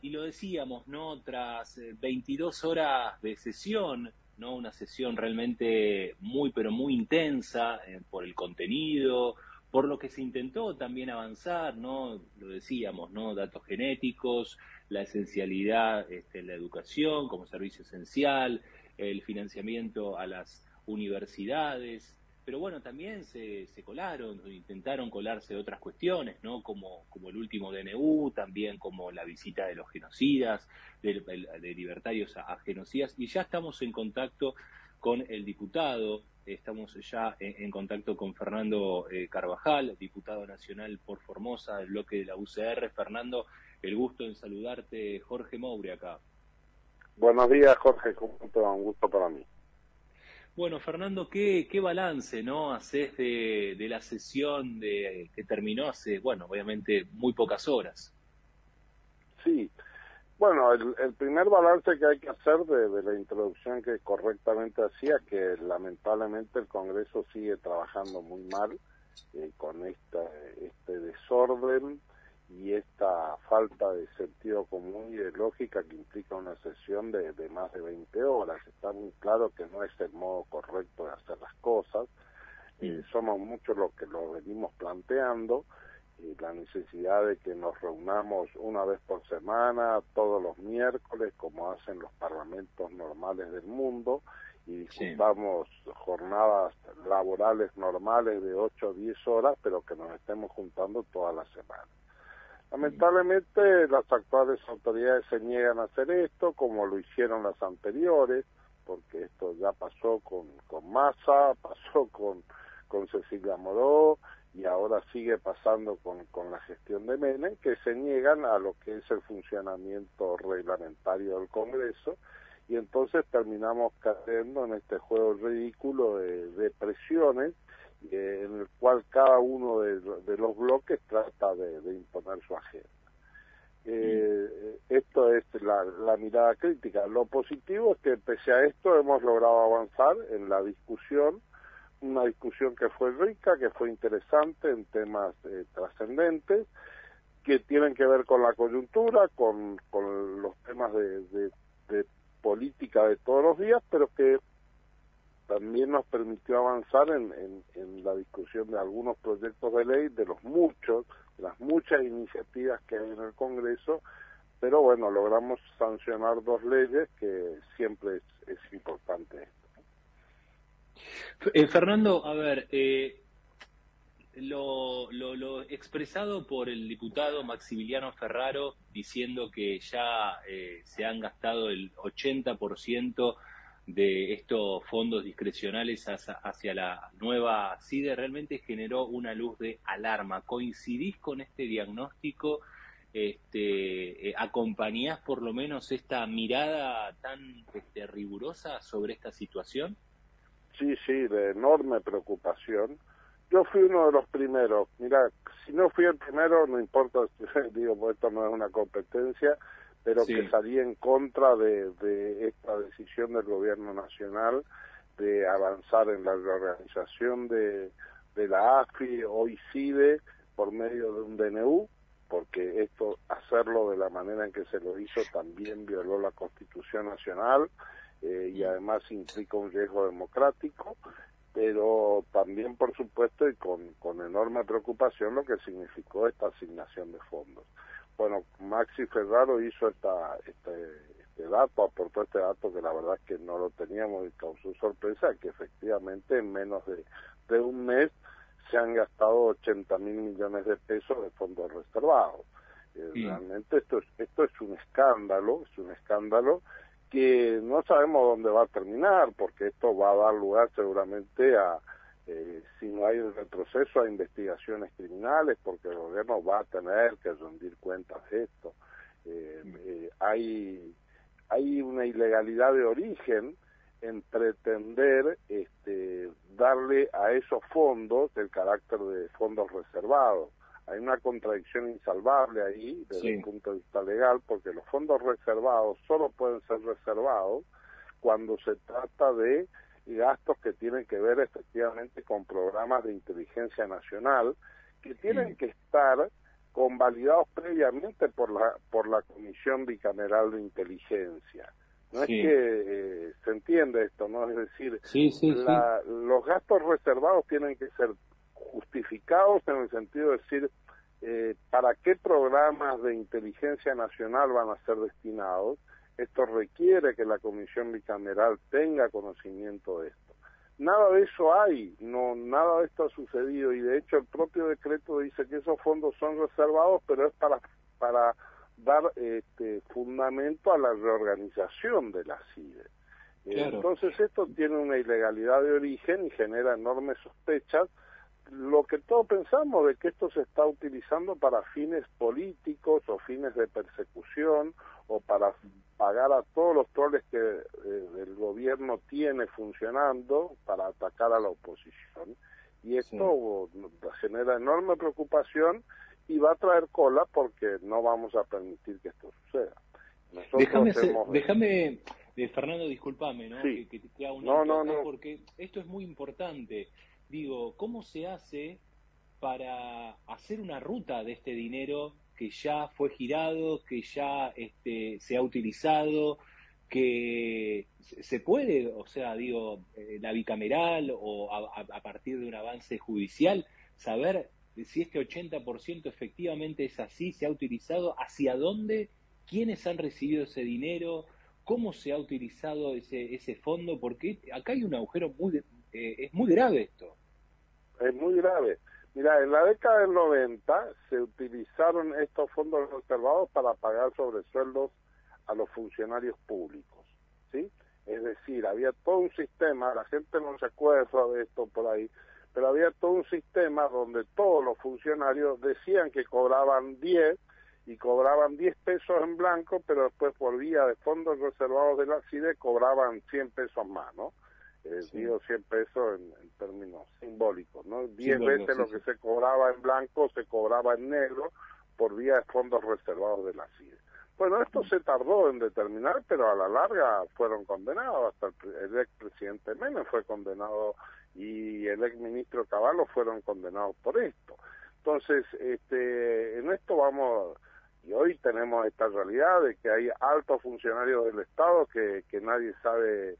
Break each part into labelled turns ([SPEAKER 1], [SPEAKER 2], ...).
[SPEAKER 1] Y lo decíamos, ¿no? Tras 22 horas de sesión, ¿no? Una sesión realmente muy, pero muy intensa por el contenido, por lo que se intentó también avanzar, ¿no? Lo decíamos, ¿no? Datos genéticos, la esencialidad en la educación como servicio esencial, el financiamiento a las universidades, pero bueno, también se colaron, intentaron colarse otras cuestiones, ¿no? Como el último DNU, también como la visita de los genocidas, de libertarios a genocidas, y ya estamos en contacto con el diputado, estamos ya en contacto con Fernando Carvajal, diputado nacional por Formosa, del bloque de la UCR. Fernando, el gusto en saludarte, Jorge Moure acá.
[SPEAKER 2] Buenos días, Jorge, un gusto para mí.
[SPEAKER 1] Bueno, Fernando, ¿qué balance, no, haces de la sesión que terminó hace, bueno, obviamente muy pocas horas?
[SPEAKER 2] Sí, bueno, el primer balance que hay que hacer de la introducción que correctamente hacía, que lamentablemente el Congreso sigue trabajando muy mal con este desorden y esta falta de sentido común y de lógica que implica una sesión de más de 20 horas. Está muy claro que no es el modo correcto de hacer las cosas. Somos muchos los que lo venimos planteando, la necesidad de que nos reunamos una vez por semana, todos los miércoles, como hacen los parlamentos normales del mundo, y discutamos jornadas laborales normales de 8 o 10 horas, pero que nos estemos juntando toda la semana. Lamentablemente las actuales autoridades se niegan a hacer esto, como lo hicieron las anteriores, porque esto ya pasó con Massa, pasó con Cecilia Moró, y ahora sigue pasando con la gestión de Menem, que se niegan a lo que es el funcionamiento reglamentario del Congreso, y entonces terminamos cayendo en este juego ridículo de presiones, en el cual cada uno de los bloques trata de imponer su agenda. Esto es la mirada crítica. Lo positivo es que pese a esto hemos logrado avanzar en la discusión, una discusión que fue rica, que fue interesante en temas trascendentes, que tienen que ver con la coyuntura, con los temas de política de todos los días, pero que también nos permitió avanzar en la discusión de algunos proyectos de ley, de las muchas iniciativas que hay en el Congreso, pero bueno, logramos sancionar 2 leyes, que siempre es importante esto.
[SPEAKER 1] Fernando, a ver, lo expresado por el diputado Maximiliano Ferraro diciendo que ya se han gastado el 80% de estos fondos discrecionales hacia la nueva CIDE, realmente generó una luz de alarma. ¿Coincidís con este diagnóstico? ¿Acompañás por lo menos esta mirada tan rigurosa sobre esta situación?
[SPEAKER 2] Sí, de enorme preocupación. Yo fui uno de los primeros. Mira, si no fui el primero, no importa, digo, pues esto no es una competencia, pero sí, que salí en contra de esta decisión del gobierno nacional de avanzar en la reorganización de la AFI, hoy CIDE, por medio de un DNU, porque hacerlo de la manera en que se lo hizo también violó la Constitución Nacional, y además implica un riesgo democrático, pero también, por supuesto, y con enorme preocupación, lo que significó esta asignación de fondos. Bueno, Maxi Ferraro hizo este dato, aportó este dato que la verdad es que no lo teníamos y causó sorpresa, que efectivamente en menos de un mes se han gastado 80.000 millones de pesos de fondos reservados. Realmente esto es un escándalo, que no sabemos dónde va a terminar, porque esto va a dar lugar seguramente a, si no hay un retroceso, a investigaciones criminales, porque el gobierno va a tener que rendir cuentas de esto. Hay una ilegalidad de origen en pretender darle a esos fondos el carácter de fondos reservados. Hay una contradicción insalvable ahí desde el punto de vista legal, porque los fondos reservados solo pueden ser reservados cuando se trata de gastos que tienen que ver efectivamente con programas de inteligencia nacional, que tienen que estar convalidados previamente por la Comisión Bicameral de Inteligencia. No
[SPEAKER 1] Sí.
[SPEAKER 2] es que se entiende esto, ¿no? Es decir,
[SPEAKER 1] Sí.
[SPEAKER 2] los gastos reservados tienen que ser justificados en el sentido de decir para qué programas de inteligencia nacional van a ser destinados. Esto requiere que la Comisión Bicameral tenga conocimiento de esto. Nada de eso hay, nada de esto ha sucedido, y de hecho el propio decreto dice que esos fondos son reservados, pero es para dar fundamento a la reorganización de la CIDE.
[SPEAKER 1] Claro.
[SPEAKER 2] Entonces esto tiene una ilegalidad de origen y genera enormes sospechas. Lo que todos pensamos de que esto se está utilizando para fines políticos o fines de persecución o para pagar a todos los troles que el gobierno tiene funcionando para atacar a la oposición. Y esto genera enorme preocupación y va a traer cola porque no vamos a permitir que esto suceda.
[SPEAKER 1] Déjame, Fernando, discúlpame, ¿no?
[SPEAKER 2] Sí.
[SPEAKER 1] Que te haga un
[SPEAKER 2] no,
[SPEAKER 1] porque esto es muy importante. Digo, ¿cómo se hace para hacer una ruta de este dinero que ya fue girado, que ya se ha utilizado, que se puede, o sea, digo, la bicameral o a partir de un avance judicial, saber si este 80% efectivamente es así, se ha utilizado, hacia dónde, quiénes han recibido ese dinero, cómo se ha utilizado ese fondo, porque acá hay un agujero es muy grave esto.
[SPEAKER 2] Es muy grave. Mira, en la década del 90 se utilizaron estos fondos reservados para pagar sobresueldos a los funcionarios públicos, ¿sí? Es decir, había todo un sistema, la gente no se acuerda de esto por ahí, pero había todo un sistema donde todos los funcionarios decían que cobraban 10 y cobraban 10 pesos en blanco, pero después por vía de fondos reservados de la CIDE cobraban 100 pesos más, ¿no? Digo 100 pesos en términos simbólicos, ¿no? 10 veces lo que se cobraba en blanco se cobraba en negro por vía de fondos reservados de la CIDE. Bueno, esto se tardó en determinar, pero a la larga fueron condenados. Hasta el expresidente Menem fue condenado y el exministro Cavallo fueron condenados por esto. Entonces, en esto vamos, y hoy tenemos esta realidad de que hay altos funcionarios del Estado que nadie sabe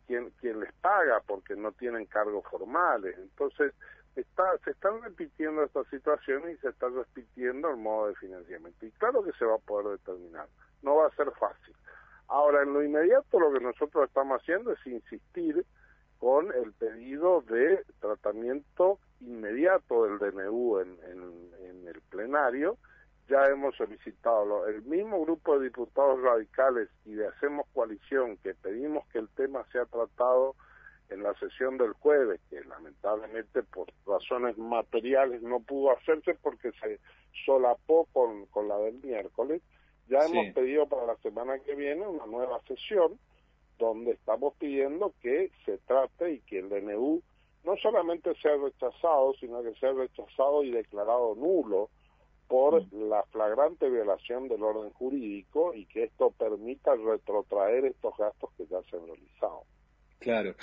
[SPEAKER 2] quién les paga porque no tienen cargos formales. Entonces se están repitiendo estas situaciones y se está repitiendo el modo de financiamiento, y claro que se va a poder determinar, no va a ser fácil. Ahora, en lo inmediato lo que nosotros estamos haciendo es insistir con el pedido de tratamiento inmediato del DNU en el plenario. Ya hemos solicitado, el mismo grupo de diputados radicales y de Hacemos Coalición, que pedimos que el tema sea tratado en la sesión del jueves, que lamentablemente por razones materiales no pudo hacerse porque se solapó con la del miércoles. Ya hemos pedido para la semana que viene una nueva sesión donde estamos pidiendo que se trate y que el DNU no solamente sea rechazado, sino que sea rechazado y declarado nulo por la flagrante violación del orden jurídico, y que esto permita retrotraer estos gastos que ya se han realizado.
[SPEAKER 1] Claro.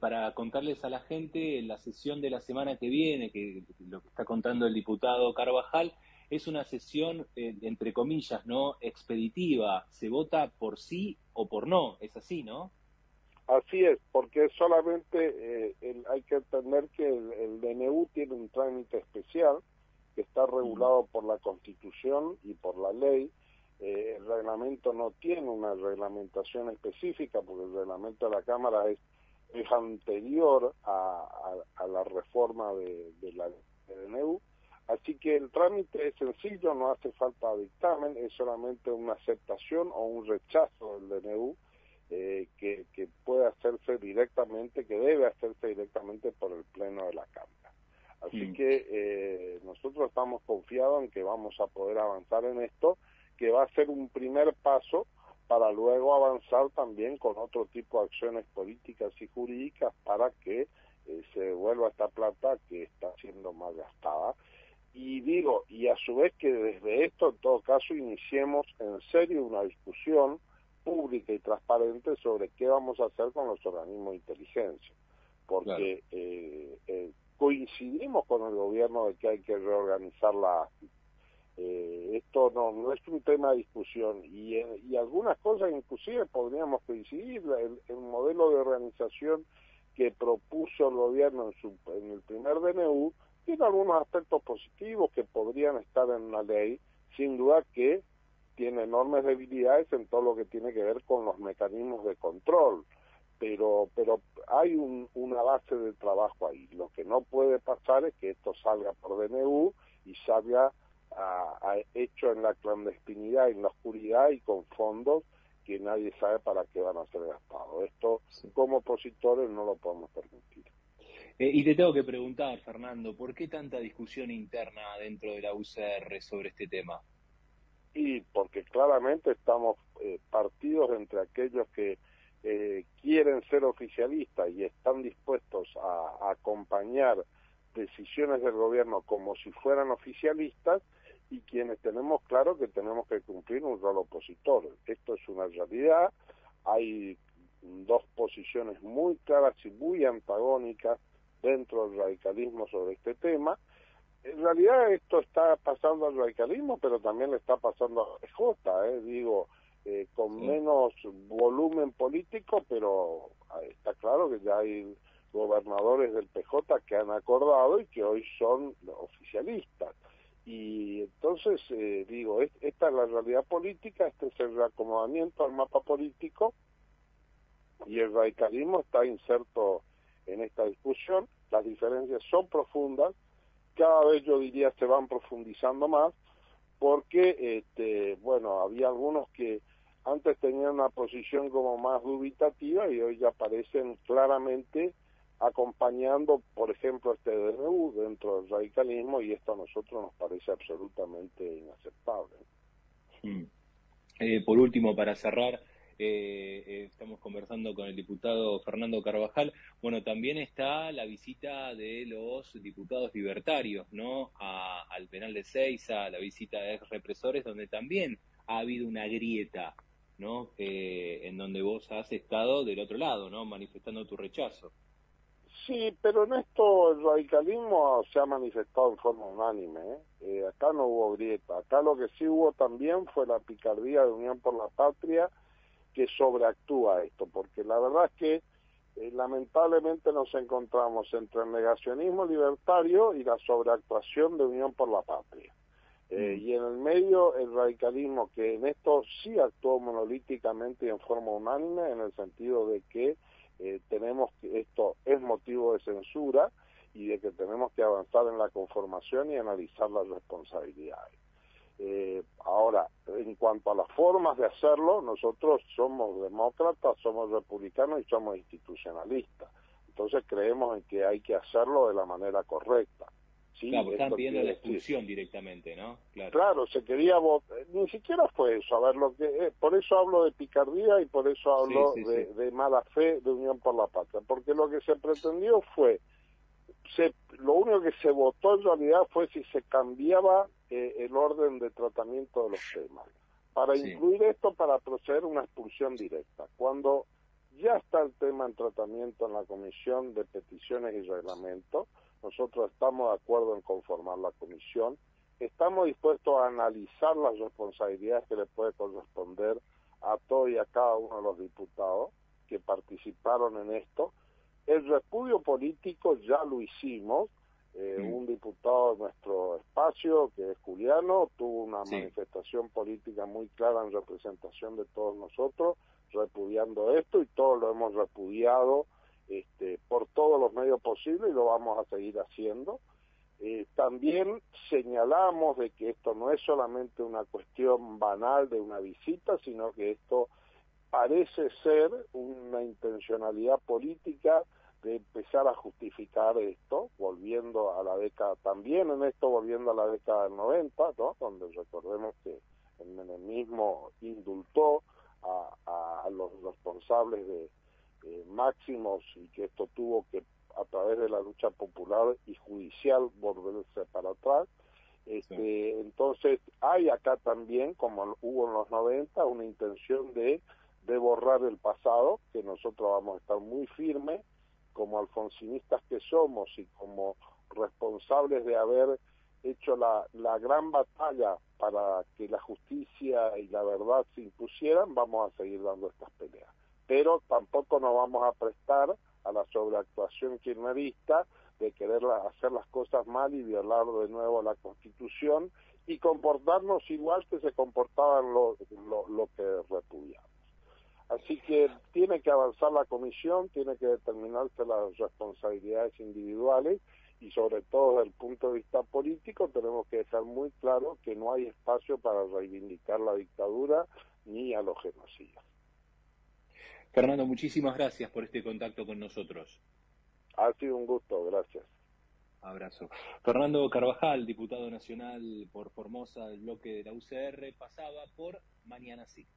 [SPEAKER 1] Para contarles a la gente, en la sesión de la semana que viene, que lo que está contando el diputado Carvajal, es una sesión, entre comillas, ¿no?, expeditiva. Se vota por sí o por no, es así, ¿no?
[SPEAKER 2] Así es, porque solamente hay que entender que el DNU tiene un trámite especial que está regulado por la Constitución y por la ley. El reglamento no tiene una reglamentación específica, porque el reglamento de la Cámara es anterior a la reforma de la DNU. Así que el trámite es sencillo, no hace falta dictamen, es solamente una aceptación o un rechazo del DNU que puede hacerse directamente, que debe hacerse directamente por el Pleno de la Cámara. Así que nosotros estamos confiados en que vamos a poder avanzar en esto, que va a ser un primer paso para luego avanzar también con otro tipo de acciones políticas y jurídicas para que se devuelva esta plata que está siendo mal gastada. Y a su vez que desde esto, en todo caso, iniciemos en serio una discusión pública y transparente sobre qué vamos a hacer con los organismos de inteligencia. Porque coincidimos con el gobierno de que hay que reorganizar la AFI. Esto no es un tema de discusión y algunas cosas inclusive podríamos coincidir. El modelo de organización que propuso el gobierno en el primer DNU tiene algunos aspectos positivos que podrían estar en la ley, sin duda que tiene enormes debilidades en todo lo que tiene que ver con los mecanismos de control, pero hay una base de trabajo ahí. Lo que no puede pasar es que esto salga por DNU y salga hecho en la clandestinidad, en la oscuridad y con fondos que nadie sabe para qué van a ser gastados. Esto, como opositores, no lo podemos permitir.
[SPEAKER 1] Y te tengo que preguntar, Fernando, ¿por qué tanta discusión interna dentro de la UCR sobre este tema?
[SPEAKER 2] Y porque claramente estamos partidos entre aquellos que quieren ser oficialistas y están dispuestos a acompañar decisiones del gobierno como si fueran oficialistas, y quienes tenemos claro que tenemos que cumplir un rol opositor. Esto es una realidad. Hay dos posiciones muy claras y muy antagónicas dentro del radicalismo sobre este tema. En realidad esto está pasando al radicalismo, pero también le está pasando a PJ, con menos volumen político, pero está claro que ya hay gobernadores del PJ que han acordado y que hoy son oficialistas. Y entonces, esta es la realidad política, este es el reacomodamiento al mapa político, y el radicalismo está inserto en esta discusión. Las diferencias son profundas, cada vez yo diría se van profundizando más, porque, había algunos que antes tenían una posición como más dubitativa y hoy ya aparecen claramente acompañando, por ejemplo, este DNU dentro del radicalismo, y esto a nosotros nos parece absolutamente inaceptable.
[SPEAKER 1] Por último, para cerrar, estamos conversando con el diputado Fernando Carvajal. Bueno, también está la visita de los diputados libertarios, ¿no? Al penal de Seiza, la visita de ex represores, donde también ha habido una grieta, ¿no? En donde vos has estado del otro lado, ¿no? Manifestando tu rechazo.
[SPEAKER 2] Sí, pero en esto el radicalismo se ha manifestado en forma unánime. Acá no hubo grieta. Acá lo que sí hubo también fue la picardía de Unión por la Patria, que sobreactúa esto, porque la verdad es que lamentablemente nos encontramos entre el negacionismo libertario y la sobreactuación de Unión por la Patria. Y en el medio el radicalismo, que en esto sí actuó monolíticamente y en forma unánime, en el sentido de que tenemos que esto es motivo de censura y de que tenemos que avanzar en la conformación y analizar las responsabilidades. Ahora, en cuanto a las formas de hacerlo, nosotros somos demócratas, somos republicanos y somos institucionalistas. Entonces creemos en que hay que hacerlo de la manera correcta. Sí,
[SPEAKER 1] claro, están pidiendo la expulsión directamente, ¿no?
[SPEAKER 2] Claro, se quería votar, ni siquiera fue eso, por eso hablo de picardía y por eso hablo de mala fe de Unión por la Patria, porque lo que se pretendió fue, lo único que se votó en realidad fue si se cambiaba el orden de tratamiento de los temas, para incluir esto para proceder a una expulsión directa. Cuando ya está el tema en tratamiento en la Comisión de Peticiones y Reglamento, nosotros estamos de acuerdo en conformar la comisión, estamos dispuestos a analizar las responsabilidades que le puede corresponder a todo y a cada uno de los diputados que participaron en esto. El repudio político ya lo hicimos. Un diputado de nuestro espacio, que es Juliano, tuvo una manifestación política muy clara en representación de todos nosotros, repudiando esto, y todos lo hemos repudiado por todos los medios posibles, y lo vamos a seguir haciendo. También señalamos de que esto no es solamente una cuestión banal de una visita, sino que esto parece ser una intencionalidad política de empezar a justificar esto, volviendo a la década, también en esto volviendo a la década del 90, ¿no? Donde recordemos que el menemismo indultó a los responsables de máximos, y que esto tuvo que, a través de la lucha popular y judicial, volverse para atrás. Entonces hay acá también, como hubo en los 90, una intención de borrar el pasado, que nosotros vamos a estar muy firmes como alfonsinistas que somos y como responsables de haber hecho la gran batalla para que la justicia y la verdad se impusieran, vamos a seguir dando estas peleas. Pero tampoco nos vamos a prestar a la sobreactuación kirchnerista de querer hacer las cosas mal y violar de nuevo la Constitución y comportarnos igual que se comportaban lo que repudiamos. Así que tiene que avanzar la comisión, tiene que determinarse las responsabilidades individuales y sobre todo desde el punto de vista político tenemos que dejar muy claro que no hay espacio para reivindicar la dictadura ni a los genocidas.
[SPEAKER 1] Fernando, muchísimas gracias por este contacto con nosotros.
[SPEAKER 2] Ha sido un gusto, gracias.
[SPEAKER 1] Abrazo. Fernando Carvajal, diputado nacional por Formosa del bloque de la UCR, pasaba por Mañana Sí.